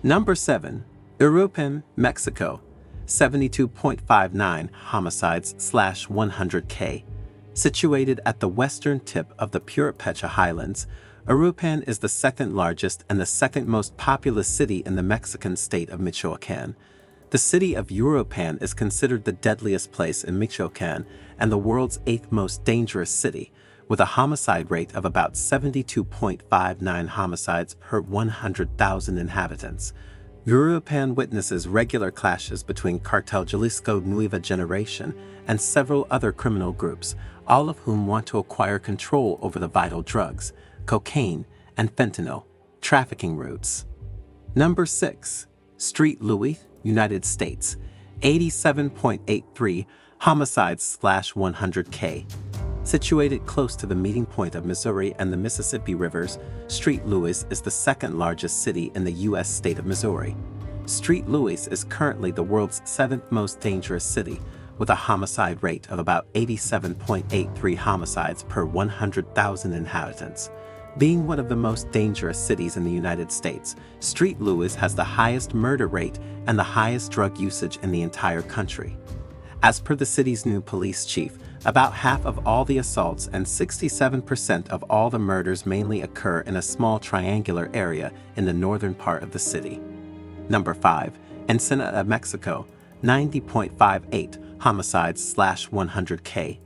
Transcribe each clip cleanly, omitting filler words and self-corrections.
Number 7. Uruapan, Mexico. 72.59 homicides/100K. Situated at the western tip of the Purépecha Highlands, Uruapan is the second largest and the second most populous city in the Mexican state of Michoacán. The city of Uruapan is considered the deadliest place in Michoacán and the world's 8th most dangerous city, with a homicide rate of about 72.59 homicides per 100,000 inhabitants. Uruapan witnesses regular clashes between Cartel Jalisco Nueva Generación and several other criminal groups, all of whom want to acquire control over the vital drugs, cocaine, and fentanyl trafficking routes. Number 6. St. Louis, United States. 87.83 homicides/100K. Situated close to the meeting point of Missouri and the Mississippi rivers, St. Louis is the second largest city in the U.S. state of Missouri. St. Louis is currently the world's 7th most dangerous city, with a homicide rate of about 87.83 homicides per 100,000 inhabitants. Being one of the most dangerous cities in the United States, St. Louis has the highest murder rate and the highest drug usage in the entire country. As per the city's new police chief, about half of all the assaults and 67% of all the murders mainly occur in a small triangular area in the northern part of the city. Number 5. Ensenada, Mexico. 90.58 homicides/100K.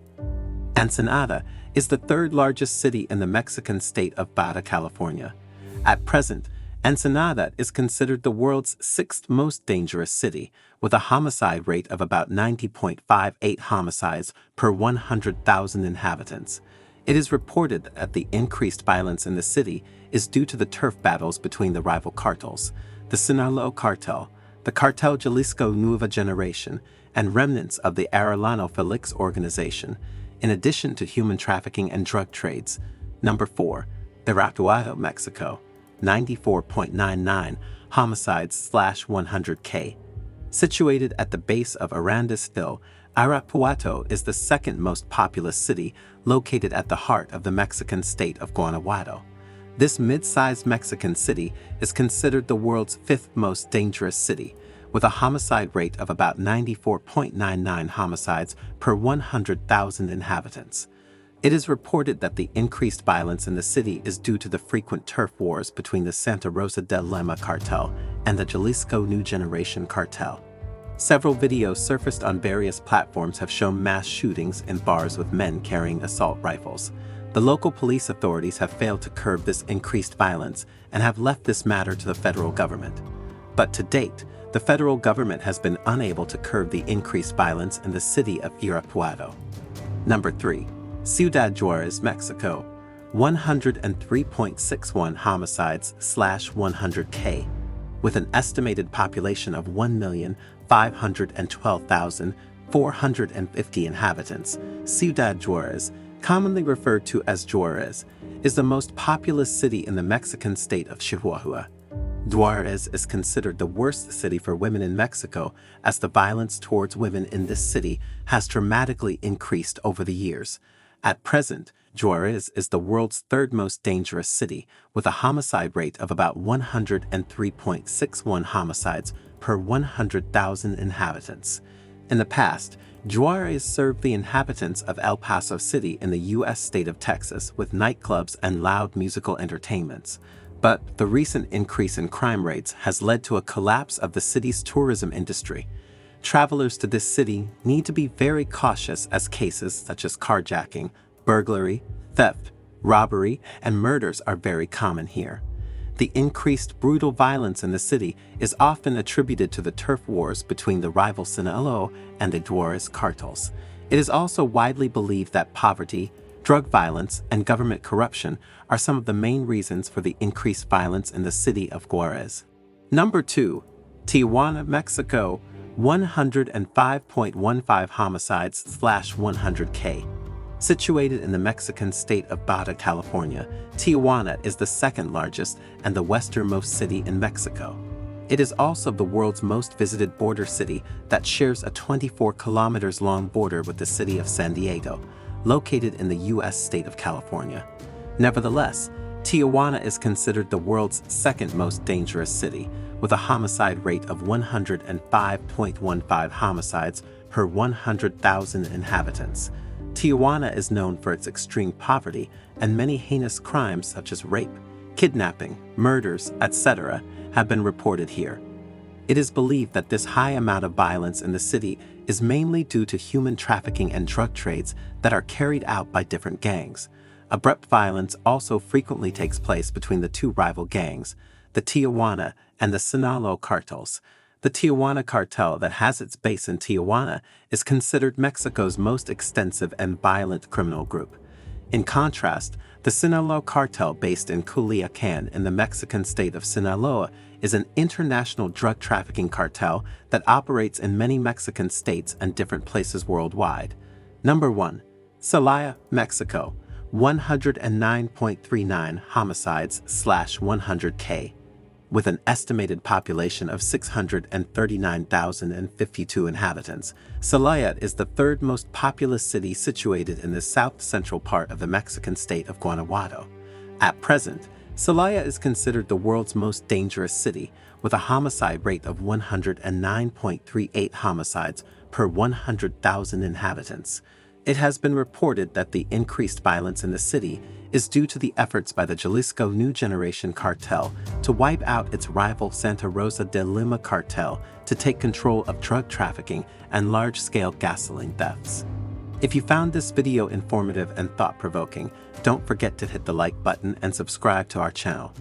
Ensenada is the third largest city in the Mexican state of Baja California. At present, Ensenada is considered the world's 6th most dangerous city, with a homicide rate of about 90.58 homicides per 100,000 inhabitants. It is reported that the increased violence in the city is due to the turf battles between the rival cartels, the Sinaloa Cartel, the Cartel Jalisco Nueva Generación, and remnants of the Arellano Felix organization, in addition to human trafficking and drug trades. Number 4. Irapuato, Mexico. 94.99 homicides/100K. Situated at the base of Arandas Hill, Irapuato is the second most populous city located at the heart of the Mexican state of Guanajuato. This mid-sized Mexican city is considered the world's 5th most dangerous city, with a homicide rate of about 94.99 homicides per 100,000 inhabitants. It is reported that the increased violence in the city is due to the frequent turf wars between the Santa Rosa del Lima cartel and the Jalisco New Generation cartel. Several videos surfaced on various platforms have shown mass shootings in bars with men carrying assault rifles. The local police authorities have failed to curb this increased violence and have left this matter to the federal government. But to date, the federal government has been unable to curb the increased violence in the city of Irapuato. Number 3. Ciudad Juarez, Mexico. 103.61 homicides/100K. With an estimated population of 1,512,450 inhabitants, Ciudad Juarez, commonly referred to as Juarez, is the most populous city in the Mexican state of Chihuahua. Juarez is considered the worst city for women in Mexico, as the violence towards women in this city has dramatically increased over the years. At present, Juarez is the world's 3rd most dangerous city, with a homicide rate of about 103.61 homicides per 100,000 inhabitants. In the past, Juarez served the inhabitants of El Paso City in the U.S. state of Texas with nightclubs and loud musical entertainments. But the recent increase in crime rates has led to a collapse of the city's tourism industry. Travelers to this city need to be very cautious as cases such as carjacking, burglary, theft, robbery, and murders are very common here. The increased brutal violence in the city is often attributed to the turf wars between the rival Sinaloa and the Juarez cartels. It is also widely believed that poverty, drug violence, and government corruption are some of the main reasons for the increased violence in the city of Juarez. Number 2. Tijuana, Mexico. 105.15 homicides/100K. Situated in the Mexican state of Baja California, Tijuana is the second largest and the westernmost city in Mexico. It is also the world's most visited border city that shares a 24 kilometers long border with the city of San Diego, located in the U.S. state of California. Nevertheless, Tijuana is considered the world's second most dangerous city, with a homicide rate of 105.15 homicides per 100,000 inhabitants. Tijuana is known for its extreme poverty, and many heinous crimes such as rape, kidnapping, murders, etc. have been reported here. It is believed that this high amount of violence in the city is mainly due to human trafficking and drug trades that are carried out by different gangs. Abrupt violence also frequently takes place between the two rival gangs, the Tijuana and the Sinaloa cartels. The Tijuana cartel, that has its base in Tijuana, is considered Mexico's most extensive and violent criminal group. In contrast, the Sinaloa cartel, based in Culiacan in the Mexican state of Sinaloa, is an international drug trafficking cartel that operates in many Mexican states and different places worldwide. Number 1. Celaya, Mexico, 109.39 homicides/100K. With an estimated population of 639,052 inhabitants, Celaya is the third most populous city situated in the south-central part of the Mexican state of Guanajuato. At present, Celaya is considered the world's most dangerous city, with a homicide rate of 109.38 homicides per 100,000 inhabitants. It has been reported that the increased violence in the city is due to the efforts by the Jalisco New Generation cartel to wipe out its rival Santa Rosa de Lima cartel to take control of drug trafficking and large-scale gasoline thefts. If you found this video informative and thought-provoking, don't forget to hit the like button and subscribe to our channel.